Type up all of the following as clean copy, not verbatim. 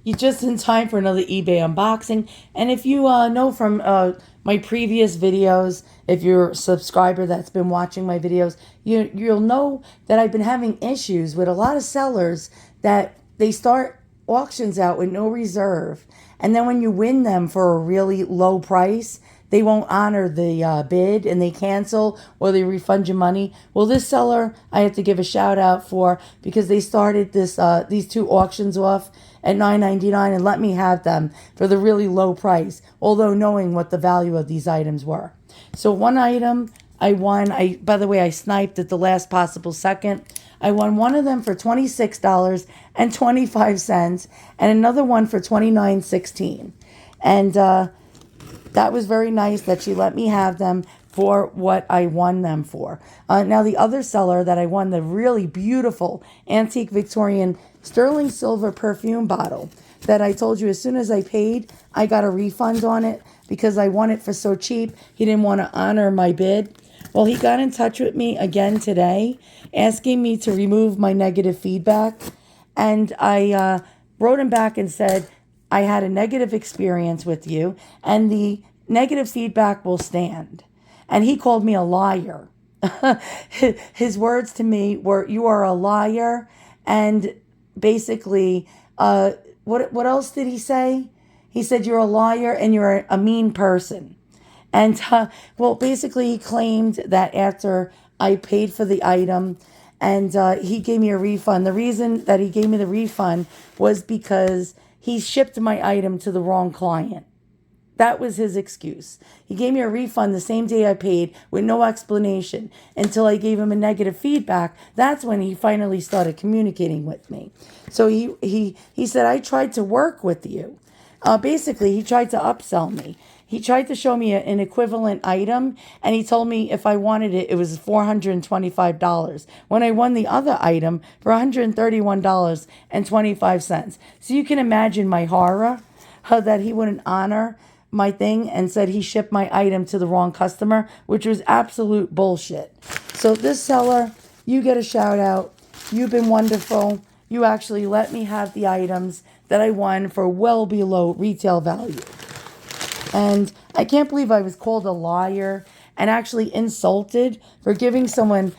you just in time for another eBay unboxing. And if you know from my previous videos, if you're a subscriber that's been watching my videos, you'll know that I've been having issues with a lot of sellers that they start auctions out with no reserve. And then when you win them for a really low price, they won't honor the bid and they cancel or they refund you money. Well, this seller I have to give a shout out for because they started these two auctions off at $9.99 and let me have them for the really low price, although knowing what the value of these items were. So one item I won. By the way, I sniped at the last possible second. I won one of them for $26.25 and another one for $29.16. And that was very nice that she let me have them for what I won them for. Now, the other seller that I won the really beautiful antique Victorian sterling silver perfume bottle that I told you as soon as I paid, I got a refund on it because I won it for so cheap. He didn't want to honor my bid. Well, he got in touch with me again today, asking me to remove my negative feedback. And I wrote him back and said, I had a negative experience with you, and the negative feedback will stand. And he called me a liar. His words to me were, "You are a liar," and basically, what else did he say? He said, "You're a liar and you're a mean person." And well, basically, he claimed that after I paid for the item, and he gave me a refund. The reason that he gave me the refund was because he shipped my item to the wrong client. That was his excuse. He gave me a refund the same day I paid with no explanation until I gave him a negative feedback. That's when he finally started communicating with me. So he said, "I tried to work with you." Basically, he tried to upsell me. He tried to show me an equivalent item, and he told me if I wanted it, it was $425. When I won the other item for $131.25. So you can imagine my horror that he wouldn't honor my thing and said he shipped my item to the wrong customer, which was absolute bullshit. So this seller, you get a shout out. You've been wonderful. You actually let me have the items that I won for well below retail value. And I can't believe I was called a liar and actually insulted for giving someone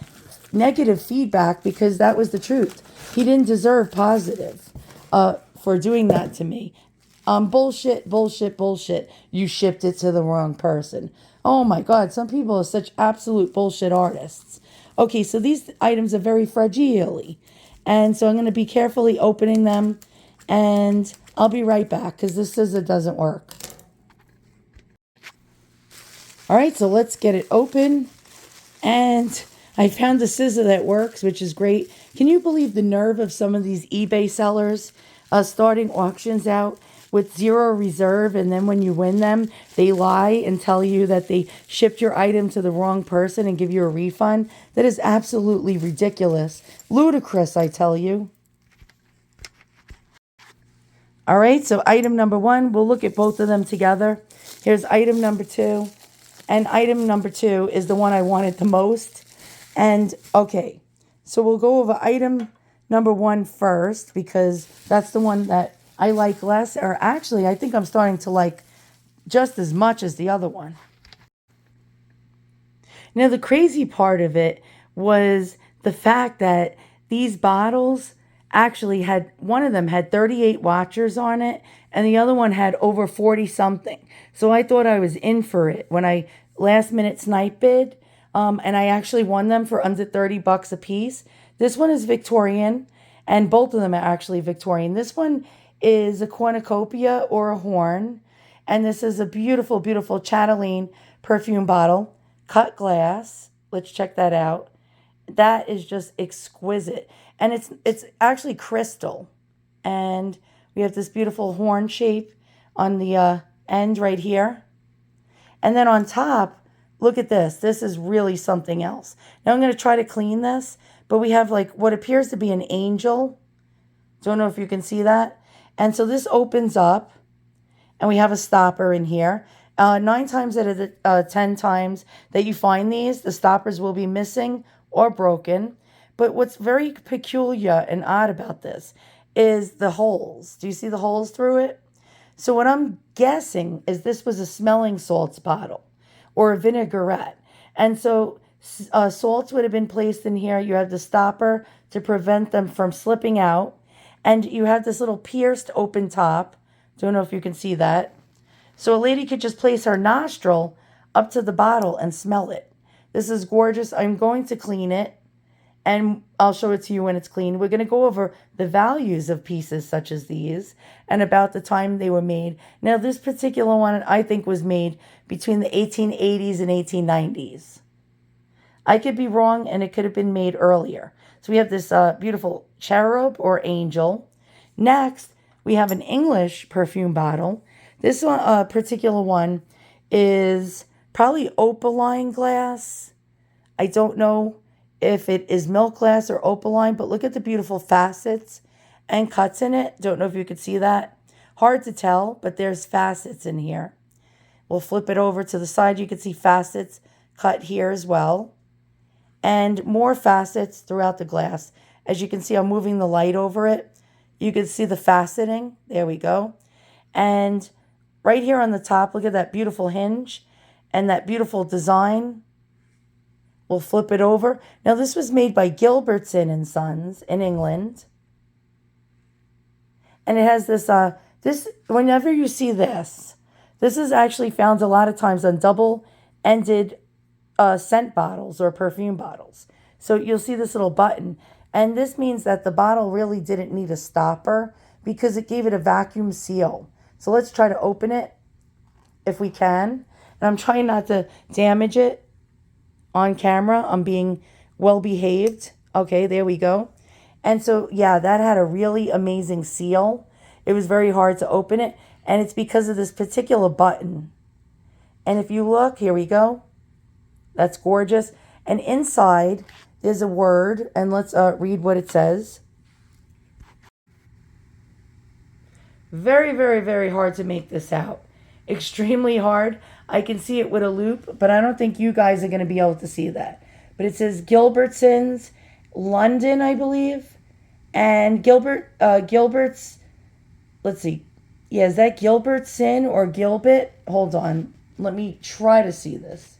negative feedback because that was the truth. He didn't deserve positive for doing that to me. Bullshit, bullshit, bullshit. You shipped it to the wrong person. Oh my God, some people are such absolute bullshit artists. Okay, so these items are very fragile. And so I'm going to be carefully opening them. And I'll be right back because this scissor doesn't work. All right, so let's get it open. And I found a scissor that works, which is great. Can you believe the nerve of some of these eBay sellers starting auctions out with zero reserve, and then when you win them, they lie and tell you that they shipped your item to the wrong person and give you a refund? That is absolutely ridiculous. Ludicrous, I tell you. All right, so item number one, we'll look at both of them together. Here's item number two. And item number two is the one I wanted the most. And okay, so we'll go over item number one first because that's the one that I like less. Or actually, I think I'm starting to like just as much as the other one. Now, the crazy part of it was the fact that these bottles actually had, one of them had 38 watchers on it and the other one had over 40 something. So I thought I was in for it when I last minute snipe bid. And I actually won them for under $30 a piece. This one is Victorian and both of them are actually Victorian. This one is a cornucopia or a horn. And this is a beautiful, beautiful Chatelaine perfume bottle, cut glass. Let's check that out. That is just exquisite. And it's actually crystal. And we have this beautiful horn shape on the end right here. And then on top, look at this. This is really something else. Now I'm going to try to clean this, but we have like what appears to be an angel. Don't know if you can see that. And so this opens up and we have a stopper in here. 9 times out of 10 times that you find these, the stoppers will be missing or broken. But what's very peculiar and odd about this is the holes. Do you see the holes through it? So what I'm guessing is this was a smelling salts bottle or a vinaigrette. And so salts would have been placed in here. You have the stopper to prevent them from slipping out. And you have this little pierced open top. Don't know if you can see that. So a lady could just place her nostril up to the bottle and smell it. This is gorgeous. I'm going to clean it, and I'll show it to you when it's clean. We're going to go over the values of pieces such as these and about the time they were made. Now, this particular one, I think, was made between the 1880s and 1890s. I could be wrong, and it could have been made earlier. So we have this beautiful cherub or angel. Next, we have an English perfume bottle. This one, particular one is probably opaline glass. I don't know if it is milk glass or opaline, but look at the beautiful facets and cuts in it. Don't know if you could see that. Hard to tell, but there's facets in here. We'll flip it over to the side. You can see facets cut here as well. And more facets throughout the glass. As you can see, I'm moving the light over it. You can see the faceting. There we go. And right here on the top, look at that beautiful hinge and that beautiful design. We'll flip it over. Now, this was made by Gilbertson and Sons in England. And it has this, whenever you see this, this is actually found a lot of times on double-ended scent bottles or perfume bottles. So you'll see this little button. And this means that the bottle really didn't need a stopper because it gave it a vacuum seal. So let's try to open it if we can. And I'm trying not to damage it on camera. I'm being well behaved. Okay, there we go. And so, yeah, that had a really amazing seal. It was very hard to open it. And it's because of this particular button. And if you look, here we go. That's gorgeous. And inside there's a word. And let's read what it says. Very, very, very hard to make this out. Extremely hard. I can see it with a loop, but I don't think you guys are going to be able to see that. But it says Gilbertson's, London, I believe. And Gilbert's, let's see. Yeah, is that Gilbertson or Gilbert? Hold on. Let me try to see this.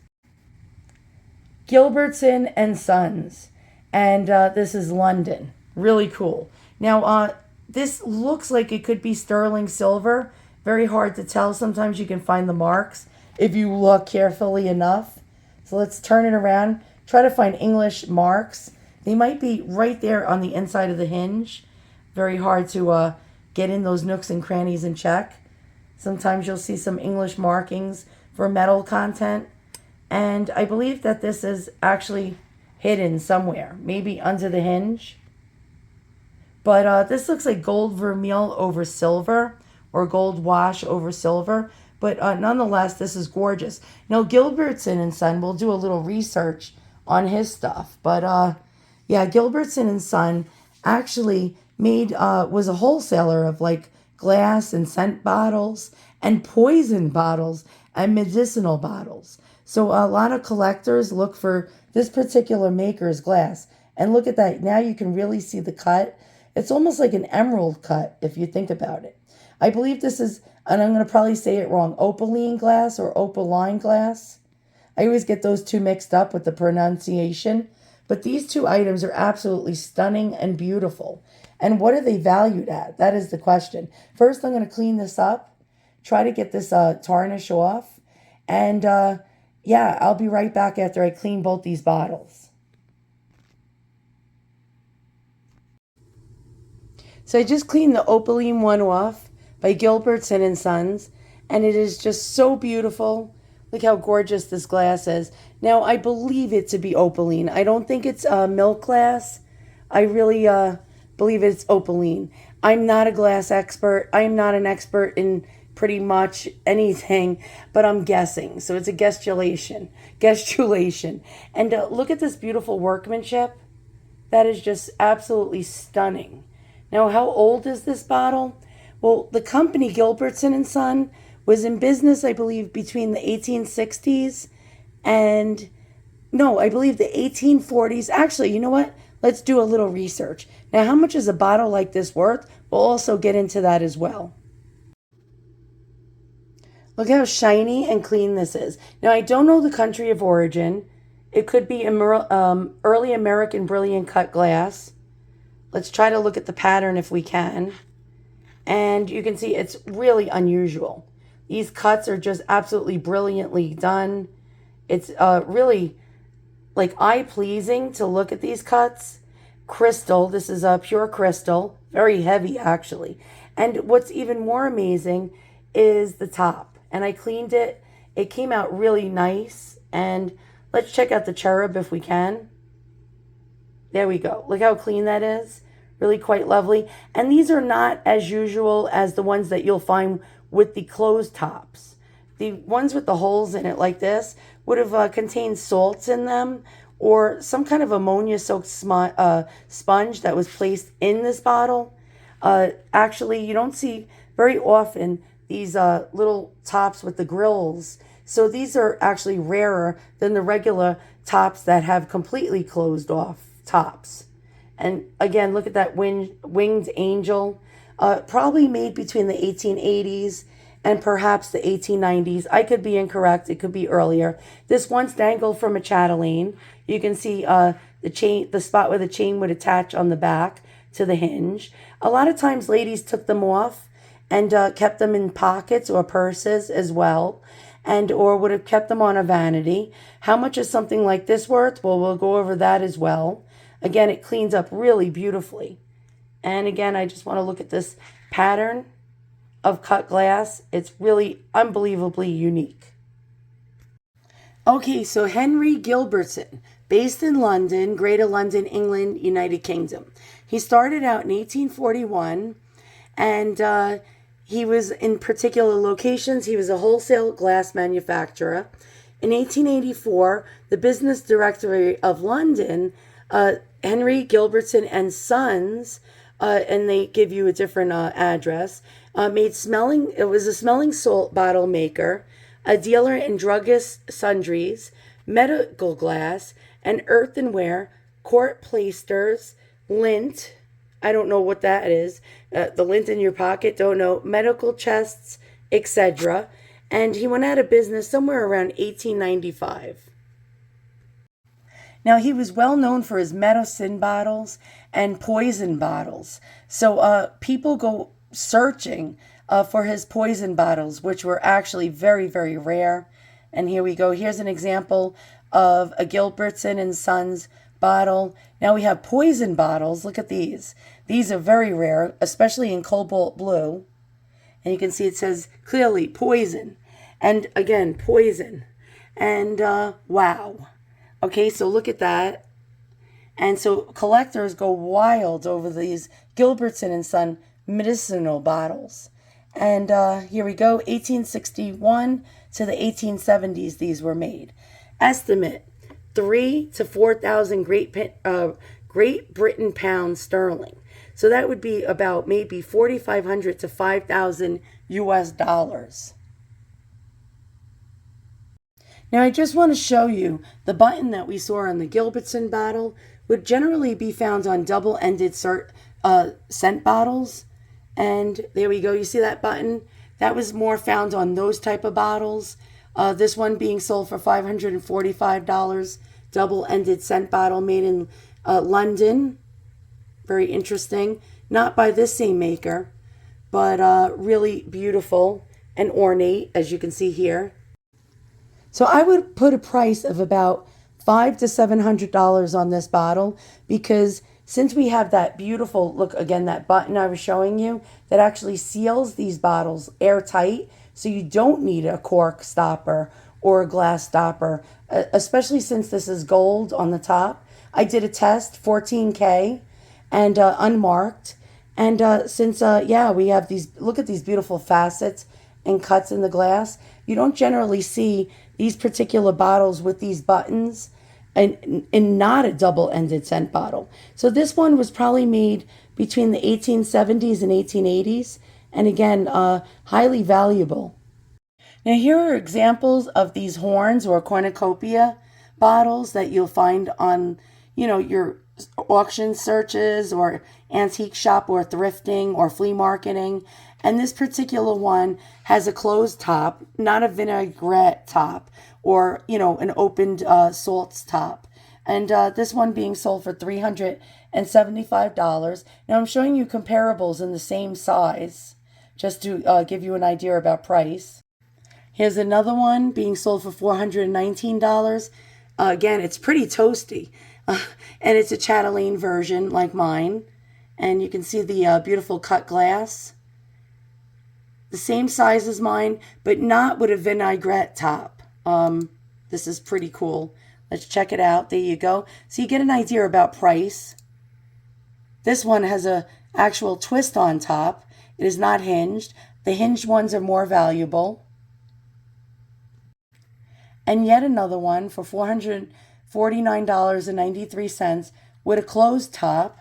Gilbertson and Sons. And this is London. Really cool. Now, this looks like it could be sterling silver. Very hard to tell. Sometimes you can find the marks if you look carefully enough. So let's turn it around. Try to find English marks. They might be right there on the inside of the hinge. Very hard to get in those nooks and crannies and check. Sometimes you'll see some English markings for metal content. And I believe that this is actually hidden somewhere, maybe under the hinge. But this looks like gold vermeil over silver or gold wash over silver. But nonetheless, this is gorgeous. Now, Gilbertson and Son, we'll do a little research on his stuff. But yeah, Gilbertson and Son actually was a wholesaler of like glass and scent bottles and poison bottles and medicinal bottles. So a lot of collectors look for this particular maker's glass. And look at that. Now you can really see the cut. It's almost like an emerald cut if you think about it. I believe this is, and I'm going to probably say it wrong, opaline glass or opaline glass. I always get those two mixed up with the pronunciation. But these two items are absolutely stunning and beautiful. And what are they valued at? That is the question. First, I'm going to clean this up, try to get this tarnish off. And yeah, I'll be right back after I clean both these bottles. So I just cleaned the opaline one off by Gilbertson and Sons, and it is just so beautiful. Look how gorgeous this glass is. Now, I believe it to be opaline. I don't think it's milk glass. I really believe it's opaline. I'm not a glass expert. I'm not an expert in pretty much anything, but I'm guessing. So it's a guessulation. And look at this beautiful workmanship. That is just absolutely stunning. Now, how old is this bottle? Well, the company Gilbertson and Son was in business, I believe, between the 1860s and, no, I believe the 1840s. Actually, you know what? let's do a little research. Now, how much is a bottle like this worth? We'll also get into that as well. Look how shiny and clean this is. Now, I don't know the country of origin. It could be early American brilliant cut glass. Let's try to look at the pattern if we can. And you can see it's really unusual. These cuts are just absolutely brilliantly done. It's really like eye-pleasing to look at these cuts. Crystal, this is a pure crystal, very heavy actually. And what's even more amazing is the top. And I cleaned it. It came out really nice. And let's check out the cherub if we can. There we go. Look how clean that is. Really quite lovely. And these are not as usual as the ones that you'll find with the closed tops. The ones with the holes in it like this would have contained salts in them or some kind of ammonia soaked sponge that was placed in this bottle. Actually, you don't see very often these little tops with the grills. So these are actually rarer than the regular tops that have completely closed off tops. And again, look at that winged angel. Probably made between the 1880s and perhaps the 1890s. I could be incorrect. It could be earlier. This once dangled from a chatelaine. You can see the spot where the chain would attach on the back to the hinge. A lot of times ladies took them off and kept them in pockets or purses as well, and or would have kept them on a vanity. How much is something like this worth? Well, we'll go over that as well. Again, it cleans up really beautifully. And again, I just want to look at this pattern of cut glass. It's really unbelievably unique. Okay, so Henry Gilbertson, based in London, Greater London, England, United Kingdom. He started out in 1841, and he was in particular locations. He was a wholesale glass manufacturer. In 1884, the Business Directory of London, Henry Gilbertson and Sons, and they give you a different address, it was a smelling salt bottle maker, a dealer in druggist sundries, medical glass, and earthenware, court plasters, lint, I don't know what that is, the lint in your pocket, don't know, medical chests, etc. And he went out of business somewhere around 1895. Now, he was well known for his medicine bottles and poison bottles. So people go searching for his poison bottles, which were actually very, very rare. And here we go. Here's an example of a Gilbertson and Sons bottle. Now we have poison bottles. Look at these. These are very rare, especially in cobalt blue. And you can see it says clearly poison. And again, poison. And wow. Okay, so look at that. And so collectors go wild over these Gilbertson and Son medicinal bottles. And here we go, 1861 to the 1870s these were made. Estimate, 3,000 to 4,000 Great Britain pounds sterling. So that would be about maybe 4,500 to 5,000 US dollars. Now, I just want to show you the button that we saw on the Gilbertson bottle would generally be found on double-ended scent bottles. And there we go. You see that button? That was more found on those type of bottles. This one being sold for $545, double-ended scent bottle made in London. Very interesting. Not by this same maker, but really beautiful and ornate, as you can see here. So I would put a price of about $500 to $700 on this bottle, because since we have that beautiful, look again, that button I was showing you that actually seals these bottles airtight, so you don't need a cork stopper or a glass stopper, especially since this is gold on the top. I did a test, 14K, and unmarked. And since, we have these, look at these beautiful facets and cuts in the glass. You don't generally see these particular bottles with these buttons and not a double-ended scent bottle. So this one was probably made between the 1870s and 1880s, and again, highly valuable. Now here are examples of these horns or cornucopia bottles that you'll find on, your auction searches or antique shop or thrifting or flea marketing. And this particular one has a closed top, not a vinaigrette top or, an opened salts top. And this one being sold for $375. Now I'm showing you comparables in the same size just to give you an idea about price. Here's another one being sold for $419. Again, it's pretty toasty. And it's a chatelaine version like mine. And you can see the beautiful cut glass. The same size as mine, but not with a vinaigrette top. This is pretty cool. Let's check it out. There you go. So you get an idea about price. This one has a actual twist on top. It is not hinged. The hinged ones are more valuable. And yet another one for $449.93 with a closed top.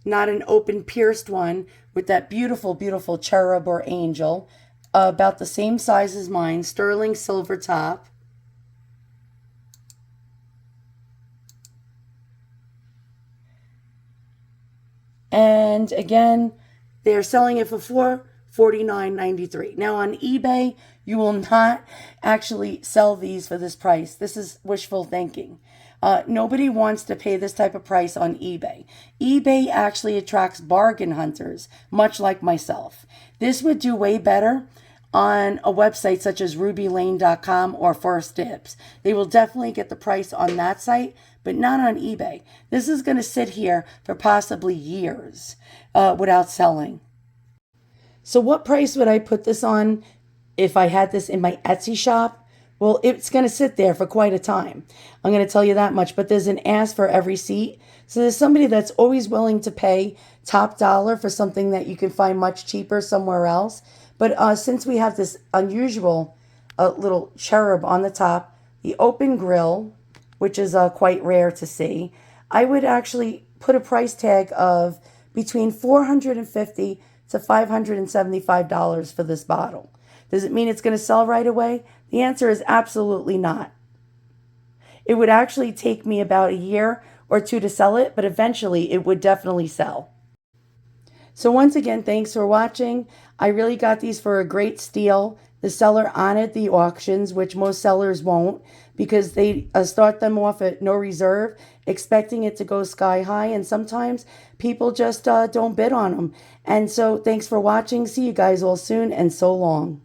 Not an open pierced one with that beautiful, beautiful cherub or angel. About the same size as mine. Sterling silver top. And again, they're selling it for $449.93. Now on eBay, you will not actually sell these for this price. This is wishful thinking. Nobody wants to pay this type of price on eBay. eBay actually attracts bargain hunters, much like myself. This would do way better on a website such as rubylane.com or First Dibs. They will definitely get the price on that site, but not on eBay. This is going to sit here for possibly years without selling. So what price would I put this on if I had this in my Etsy shop? Well, it's going to sit there for quite a time. I'm going to tell you that much, but there's an ass for every seat. So there's somebody that's always willing to pay top dollar for something that you can find much cheaper somewhere else. But since we have this unusual little cherub on the top, the open grill, which is quite rare to see, I would actually put a price tag of between $450 to $575 for this bottle. Does it mean it's going to sell right away? The answer is absolutely not. It would actually take me about a year or two to sell it, but eventually it would definitely sell. So once again, thanks for watching. I really got these for a great steal. The seller honored the auctions, which most sellers won't, because they start them off at no reserve, expecting it to go sky high, and sometimes people just don't bid on them. And so thanks for watching. See you guys all soon, and so long.